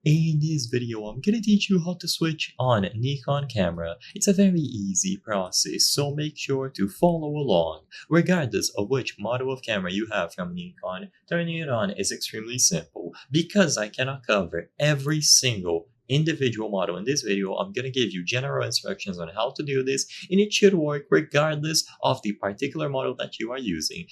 In this video, I'm gonna teach you how to switch on Nikon camera. It's a very easy process, so make sure to follow along. Regardless of which model of camera you have from Nikon, turning it on is extremely simple. Because I cannot cover every single individual model in this video, I'm gonna give you general instructions on how to do this, and it should work regardless of the particular model that you are using.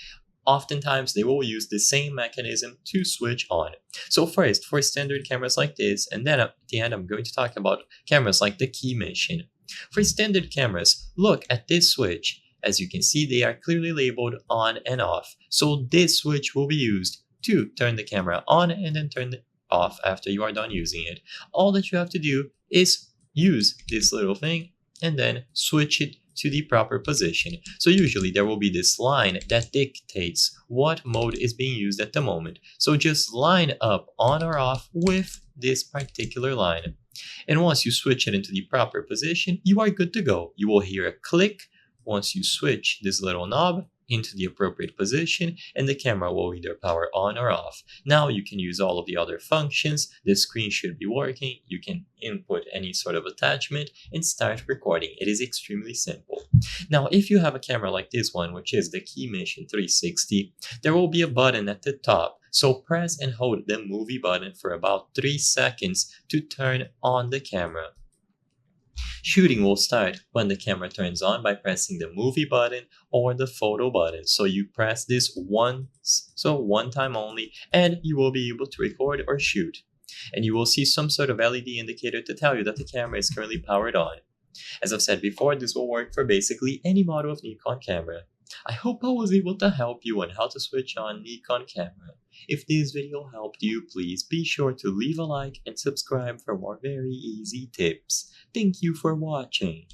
Oftentimes, they will use the same mechanism to switch on. So first, for standard cameras like this, and then at the end, I'm going to talk about cameras like the Key Mission. For standard cameras, look at this switch. As you can see, they are clearly labeled on and off. So this switch will be used to turn the camera on and then turn it off after you are done using it. All that you have to do is use this little thing and then switch it to the proper position. So usually there will be this line that dictates what mode is being used at the moment. So just line up on or off with this particular line. And once you switch it into the proper position, you are good to go. You will hear a click once you switch this little knob into the appropriate position, and the camera will either power on or off. Now you can use all of the other functions. The screen should be working. You can input any sort of attachment and start recording. It is extremely simple. Now, if you have a camera like this one, which is the Key Mission 360, there will be a button at the top. So press and hold the movie button for about 3 seconds to turn on the camera. Shooting will start when the camera turns on by pressing the movie button or the photo button. So you press this once, so one time only, and you will be able to record or shoot. And you will see some sort of LED indicator to tell you that the camera is currently powered on. As I've said before, this will work for basically any model of Nikon camera. I hope I was able to help you on how to switch on Nikon camera. If this video helped you, please be sure to leave a like and subscribe for more very easy tips. Thank you for watching.